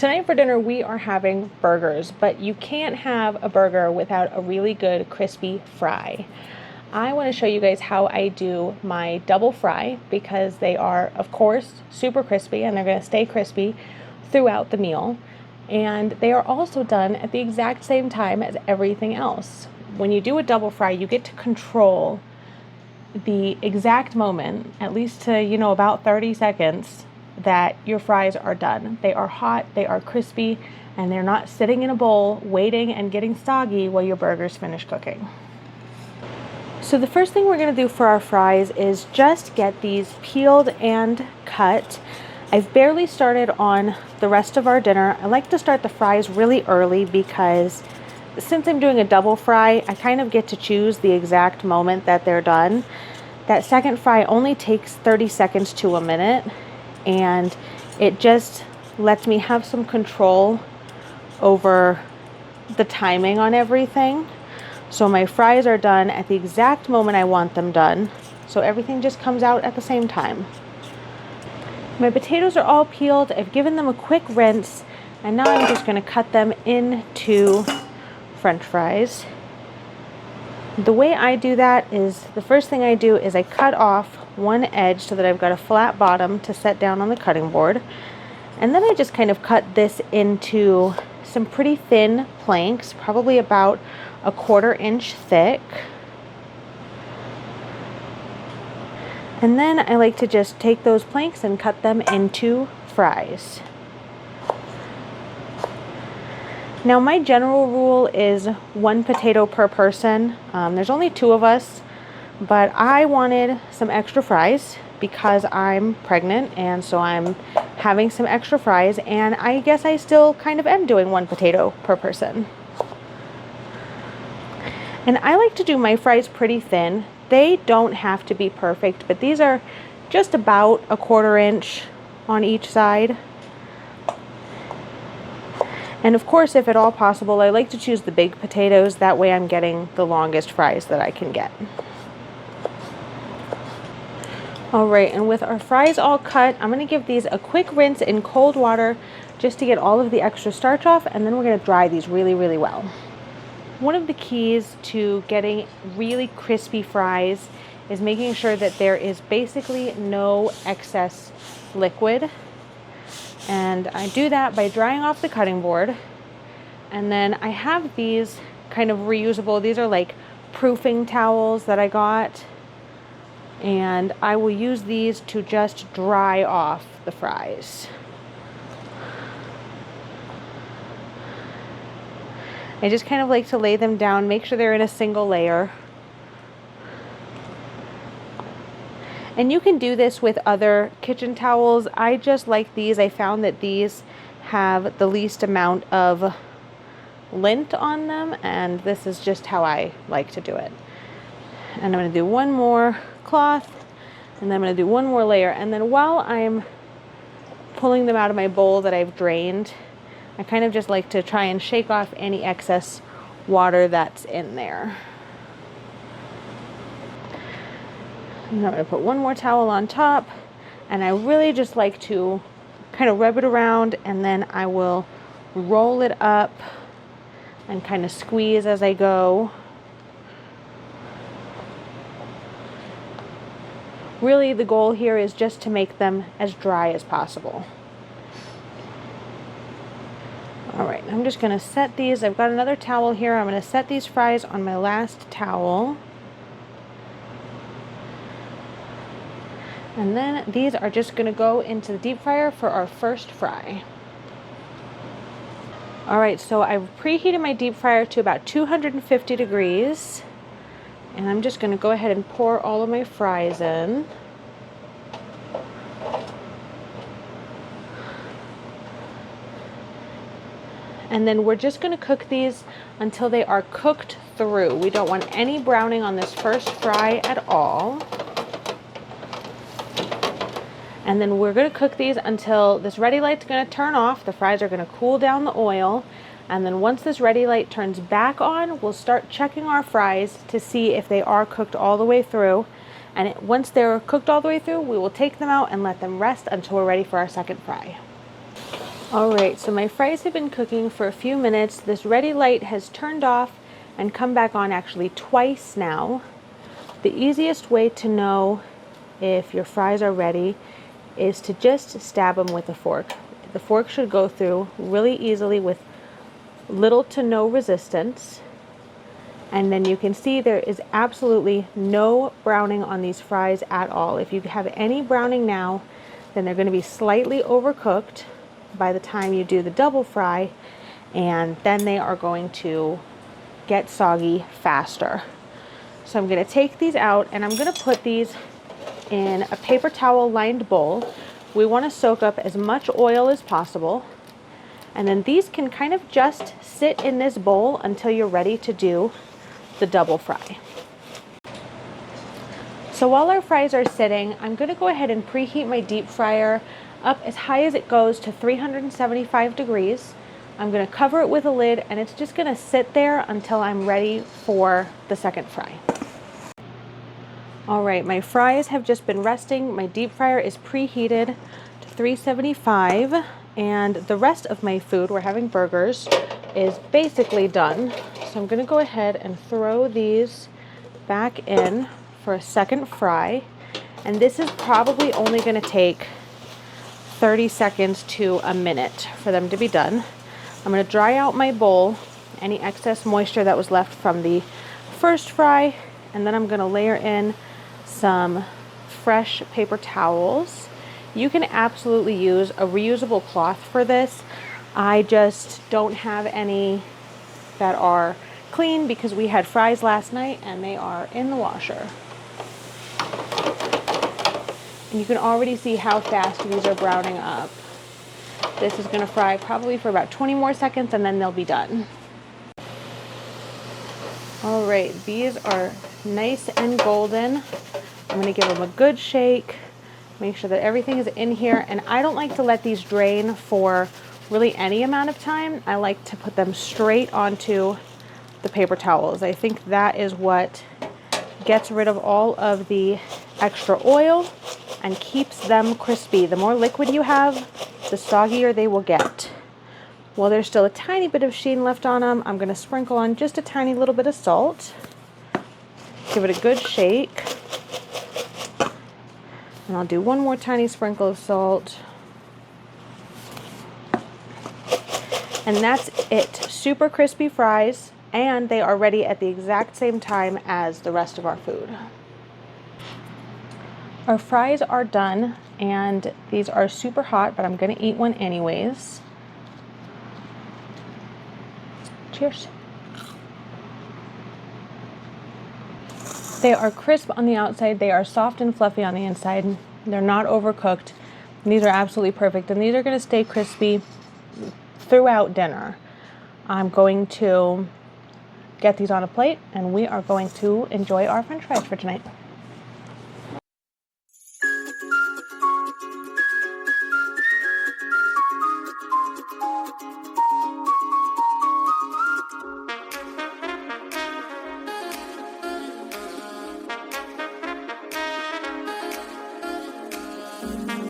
Tonight for dinner we are having burgers, but you can't have a burger without a really good crispy fry. I want to show you guys how I do my double fry because they are, of course, super crispy and they're going to stay crispy throughout the meal. And they are also done at the exact same time as everything else. When you do a double fry, you get to control the exact moment, at least to, about 30 seconds, that your fries are done. They are hot, they are crispy, and they're not sitting in a bowl waiting and getting soggy while your burgers finish cooking. So the first thing we're going to do for our fries is just get these peeled and cut. I've barely started on the rest of our dinner. I like to start the fries really early because since I'm doing a double fry, I kind of get to choose the exact moment that they're done. That second fry only takes 30 seconds to a minute, and it just lets me have some control over the timing on everything. So my fries are done at the exact moment I want them done. So everything just comes out at the same time. My potatoes are all peeled. I've given them a quick rinse, and now I'm just going to cut them into French fries. The way I do that is, the first thing I do is I cut off one edge so that I've got a flat bottom to set down on the cutting board. And then I just kind of cut this into some pretty thin planks, probably about a 1/4 inch thick. And then I like to just take those planks and cut them into fries. Now my general rule is 1 potato per person. There's only 2 of us, but I wanted some extra fries because I'm pregnant, and so I'm having some extra fries, and I guess I still kind of am doing 1 potato per person. And I like to do my fries pretty thin. They don't have to be perfect, but these are just about a 1/4 inch on each side. And of course, if at all possible, I like to choose the big potatoes. That way I'm getting the longest fries that I can get. All right, and with our fries all cut, I'm gonna give these a quick rinse in cold water just to get all of the extra starch off, and then we're gonna dry these really, really well. One of the keys to getting really crispy fries is making sure that there is basically no excess liquid. And I do that by drying off the cutting board. And then I have these kind of reusable, these are like proofing towels that I got. And I will use these to just dry off the fries. I just kind of like to lay them down, make sure they're in a single layer. And you can do this with other kitchen towels. I just like these. I found that these have the least amount of lint on them, and this is just how I like to do it. And I'm going to do one more cloth, and then I'm going to do one more layer. And then while I'm pulling them out of my bowl that I've drained, I kind of just like to try and shake off any excess water that's in there. And I'm going to put one more towel on top, and I really just like to kind of rub it around, and then I will roll it up and kind of squeeze as I go. Really, the goal here is just to make them as dry as possible. All right, I'm just going to set these. I've got another towel here. I'm going to set these fries on my last towel. And then these are just going to go into the deep fryer for our first fry. All right, so I've preheated my deep fryer to about 250 degrees. And I'm just going to go ahead and pour all of my fries in. And then we're just going to cook these until they are cooked through. We don't want any browning on this first fry at all. And then we're going to cook these until this ready light's going to turn off. The fries are going to cool down the oil. And then once this ready light turns back on, we'll start checking our fries to see if they are cooked all the way through. And once they're cooked all the way through, we will take them out and let them rest until we're ready for our second fry. All right, so my fries have been cooking for a few minutes. This ready light has turned off and come back on actually twice now. The easiest way to know if your fries are ready is to just stab them with a fork. The fork should go through really easily with little to no resistance. And then you can see there is absolutely no browning on these fries at all. If you have any browning now, then they're going to be slightly overcooked by the time you do the double fry, and then they are going to get soggy faster. So I'm going to take these out and I'm going to put these in a paper towel lined bowl. We want to soak up as much oil as possible, and then these can kind of just sit in this bowl until you're ready to do the double fry. So while our fries are sitting, I'm going to go ahead and preheat my deep fryer up as high as it goes to 375 degrees. I'm going to cover it with a lid, and it's just going to sit there until I'm ready for the second fry. All right, my fries have just been resting. My deep fryer is preheated to 375, and the rest of my food, we're having burgers, is basically done. So I'm going to go ahead and throw these back in for a second fry, and this is probably only going to take 30 seconds to a minute for them to be done. I'm going to dry out my bowl, any excess moisture that was left from the first fry, and then I'm going to layer in some fresh paper towels. You can absolutely use a reusable cloth for this. I just don't have any that are clean because we had fries last night and they are in the washer. And you can already see how fast these are browning up. This is going to fry probably for about 20 more seconds and then they'll be done. All right, these are nice and golden. I'm going to give them a good shake, make sure that everything is in here. And I don't like to let these drain for really any amount of time. I like to put them straight onto the paper towels. I think that is what gets rid of all of the extra oil and keeps them crispy. The more liquid you have, the soggier they will get. While there's still a tiny bit of sheen left on them, I'm going to sprinkle on just a tiny little bit of salt. Give it a good shake. And I'll do one more tiny sprinkle of salt. And that's it. Super crispy fries, and they are ready at the exact same time as the rest of our food. Our fries are done, and these are super hot, but I'm going to eat one anyways. Cheers. They are crisp on the outside. They are soft and fluffy on the inside. They're not overcooked. And these are absolutely perfect, and these are going to stay crispy throughout dinner. I'm going to get these on a plate, and we are going to enjoy our French fries for tonight.